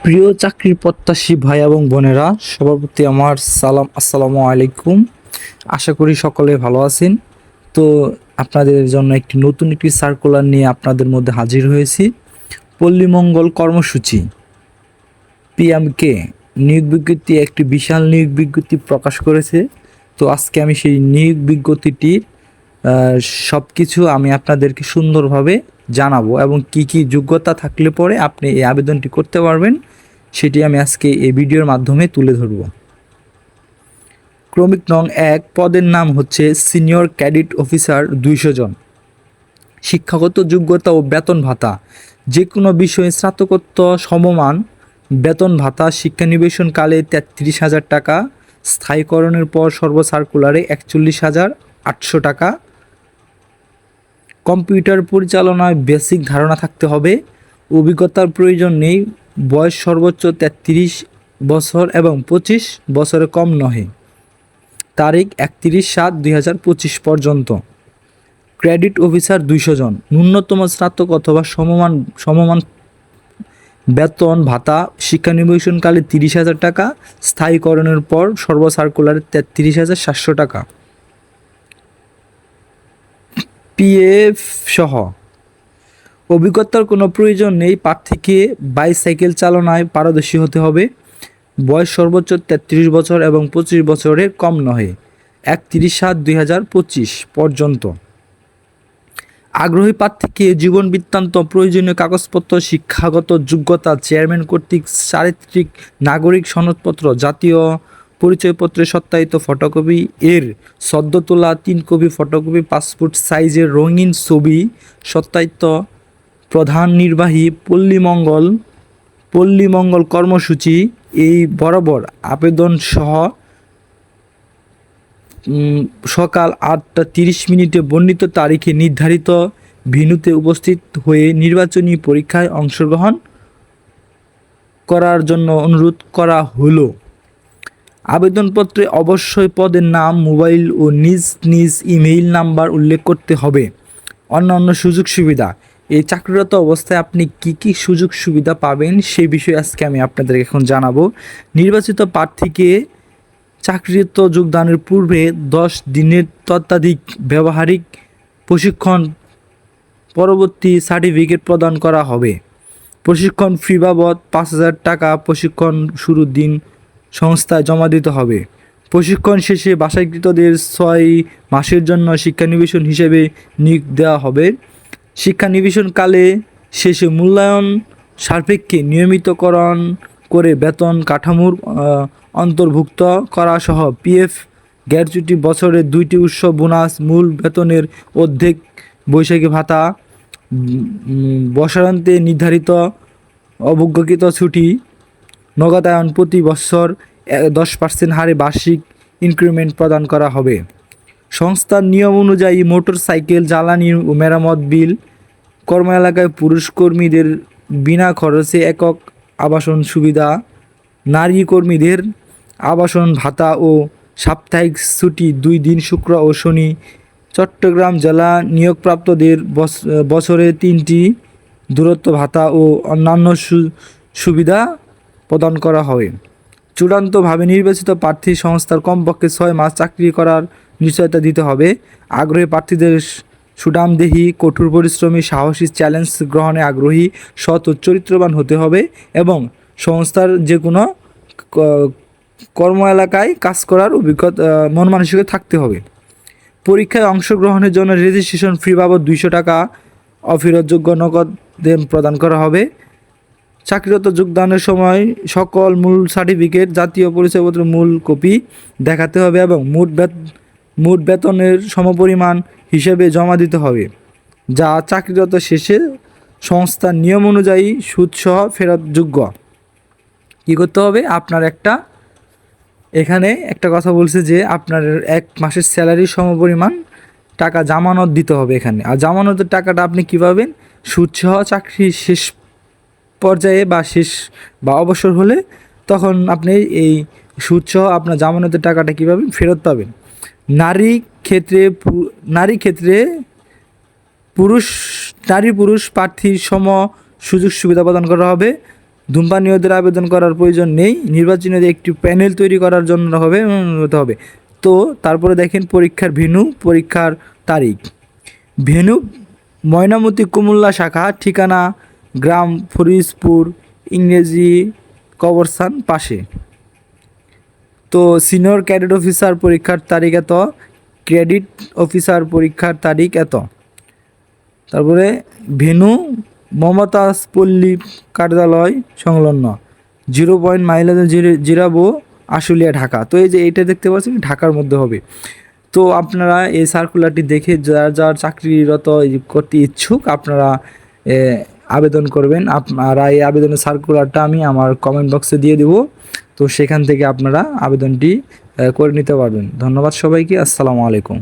প্রিয় চাকরির প্রত্যাশী ভাই এবং বোনেরা, সবার প্রতি আমার সালাম, আসসালামু আলাইকুম। আশা করি সকলে ভালো আছেন। তো আপনাদের জন্য নতুন একটি সার্কুলার নিয়ে আপনাদের মধ্যে হাজির হয়েছি। পল্লী মঙ্গল কর্মসূচি পিএমকে নিয়োগ বিজ্ঞপ্তি, একটি বিশাল নিয়োগ বিজ্ঞপ্তি প্রকাশ করেছে। তো আজকে আমি সেই নিয়োগ বিজ্ঞপ্তিটির সব কিছু আমি আপনাদেরকে সুন্দরভাবে জানাবো এবং কি কি যোগ্যতা থাকলে পরে আপনি এই আবেদনটি করতে পারবেন সেটি আমি আজকে এই ভিডিওর মাধ্যমে তুলে ধরব। ক্রমিক নং 1 পদের নাম হচ্ছে সিনিয়র ক্যাডেট অফিসার, 200 জন। শিক্ষাগত যোগ্যতা ও বেতন ভাতা: যে কোনো বিষয়ে স্নাতকোত্তর সমমান বেতন ভাতা। শিক্ষানিবেশনকালে 33,000 টাকা, স্থায়ীকরণের পর সার্কুলারে 41,800 টাকা। কম্পিউটার পরিচালনায় বেসিক ধারণা থাকতে হবে। অভিজ্ঞতার প্রয়োজন নেই। বয়স সর্বোচ্চ 33 বছর এবং 25 বছরের কম নহে। তারিখ 31/7/2025 পর্যন্ত। ক্রেডিট অফিসার 200 জন। ন্যূনতম স্নাতক অথবা সমমান বেতন ভাতা। শিক্ষানিবেশনকালে 30,000 টাকা, স্থায়ীকরণের পর সার্কুলারে 33,700 টাকা। পিএফ সহ। অভিজ্ঞতার কোনো প্রয়োজন নেই। প্রার্থীকে বাইসাইকেল চালনায় পারদর্শী হতে হবে। বয়স সর্বোচ্চ 33 বছর এবং 25 বছরের কম নহে। 31/7/2025 পর্যন্ত। আগ্রহী প্রার্থীকে জীবন বৃত্তান্ত, প্রয়োজনীয় কাগজপত্র, শিক্ষাগত যোগ্যতা, চেয়ারম্যান কর্তৃক চারিত্রিক নাগরিক সনদপত্র, জাতীয় পরিচয়পত্রের সত্যায়িত ফটোকপি, এর সদ্য তোলা 3 কপি ফটোকপি, পাসপোর্ট সাইজের রঙিন ছবি সত্যায়িত। প্রধান নির্বাহী পল্লী মঙ্গল কর্মসূচি এই বরাবর আবেদন সহ সকাল 8:30 বর্ণিত তারিখে নির্ধারিত ভেন্যুতে উপস্থিত হয়ে নির্বাচনী পরীক্ষায় অংশগ্রহণ করার জন্য অনুরোধ করা হলো। আবেদনপত্রে অবশ্যই পদের নাম, মোবাইল ও নিজ নিজ ইমেইল নাম্বার উল্লেখ করতে হবে। অন্যান্য সুযোগ সুবিধা: এই চাকরিরত অবস্থায় আপনি কি কি সুযোগ সুবিধা পাবেন সেই বিষয়ে আজকে আমি আপনাদের এখন জানাবো। নির্বাচিত প্রার্থীকে চাকরিরত যোগদানের পূর্বে 10 দিনের ততোধিক ব্যবহারিক প্রশিক্ষণ পরবর্তী সার্টিফিকেট প্রদান করা হবে। প্রশিক্ষণ ফি বাবদ 5,000 টাকা প্রশিক্ষণ শুরুর দিন সংস্থায় জমা দিতে হবে। প্রশিক্ষণ শেষে বাছাইকৃতদের 6 মাসের জন্য শিক্ষানিবেশন হিসেবে নিয়োগ দেওয়া হবে। শিক্ষানিবেশনকালে শেষে মূল্যায়ন সাপেক্ষে নিয়মিতকরণ করে বেতন কাঠামোর অন্তর্ভুক্ত করা সহ পিএফ গ্র্যাচুইটি, বছরে 2টি উৎসব বোনাস, মূল বেতনের অর্ধেক বৈশাখী ভাতা, বছরান্তে নির্ধারিত অবজ্ঞাকৃত ছুটি, নগদায়ন প্রতি বছর 10% হারে বার্ষিক ইনক্রিমেন্ট প্রদান করা হবে। সংস্থার নিয়ম অনুযায়ী মোটর সাইকেল জ্বালানি ও মেরামত বিল। কর্ম এলাকায় পুরুষ কর্মীদের বিনা খরচে একক আবাসন সুবিধা। নারী কর্মীদের আবাসন ভাতা ও সাপ্তাহিক ছুটি 2 দিন, শুক্র ও শনি। চট্টগ্রাম জেলা নিয়োগপ্রাপ্তদের বছরে 3টি দূরত্ব ভাতা ও অন্যান্য সুবিধা প্রদান করা হবে। চূড়ান্তভাবে নির্বাচিত প্রার্থী সংস্থার কমপক্ষে 6 মাস চাকরি করার নিশ্চয়তা দিতে হবে। আগ্রহী প্রার্থীদের সুঠামদেহী, কঠোর পরিশ্রমী, সাহসী, চ্যালেঞ্জ গ্রহণে আগ্রহী, সৎ ও চরিত্রবান হতে হবে এবং সংস্থার যে কোনো কর্ম এলাকায় কাজ করার অভিজ্ঞতা মন মানসিকতা থাকতে হবে। পরীক্ষায় অংশগ্রহণের জন্য রেজিস্ট্রেশন ফি বাবদ 200 টাকা অফেরতযোগ্য নগদ প্রদান করা হবে। চাকরিরত যোগদানের সময় সকল মূল সার্টিফিকেট, জাতীয় পরিচয়পত্রের মূল কপি দেখাতে হবে এবং মোট বেতনের সমপরিমাণ হিসেবে জমা দিতে হবে, যা চাকরিরত শেষে সংস্থার নিয়ম অনুযায়ী সুদসহ ফেরতযোগ্য। কী করতে হবে? আপনার এখানে একটা কথা বলছে যে আপনার 1 মাসের স্যালারির সমপরিমাণ টাকা জামানত দিতে হবে এখানে। আর জামানতের টাকাটা আপনি কী পাবেন? সুদসহ চাকরি শেষ পর্যায়ে বা অবসর হলে তখন আপনি এই সুদসহ আপনার জামানতের টাকাটা কী পাবেন? ফেরত পাবেন। নারী ক্ষেত্রে পুরুষ প্রার্থীর সম সুযোগ সুবিধা প্রদান করা হবে। ধূমপানীয়দের আবেদন করার প্রয়োজন নেই, নির্বাচনীদের একটি প্যানেল তৈরি করার জন্য হতে হবে। তো তারপরে দেখেন পরীক্ষার ভেন্যু, পরীক্ষার তারিখ। ভেন্যু ময়নামতি কুমিল্লা শাখা, ঠিকানা গ্রাম ফরিদপুর, ইংরেজি কবরস্থান পাশে। তো সিনিয়র ক্যাডেট অফিসার পরীক্ষার তারিখ এত, ক্রেডিট অফিসার পরীক্ষার তারিখ এত। তারপরে ভেন্যু মমতাজ পল্লী কার্যালয় সংলগ্ন 0 মাইলেজ জিরাবো আশুলিয়া ঢাকা। তো এই যে এইটা দেখতে পাচ্ছেন ঢাকার মধ্যে হবে। তো আপনারা এই সার্কুলারটি দেখে যার চাকরিরত করতে ইচ্ছুক আপনারা আবেদন করবেন। আপনারা এই আবেদনের সার্কুলারটা আমি আমার কমেন্ট বক্সে দিয়ে দেবো, তো সেখান থেকে আপনারা আবেদনটি করে নিতে পারবেন। ধন্যবাদ সবাইকে, আসসালামু আলাইকুম।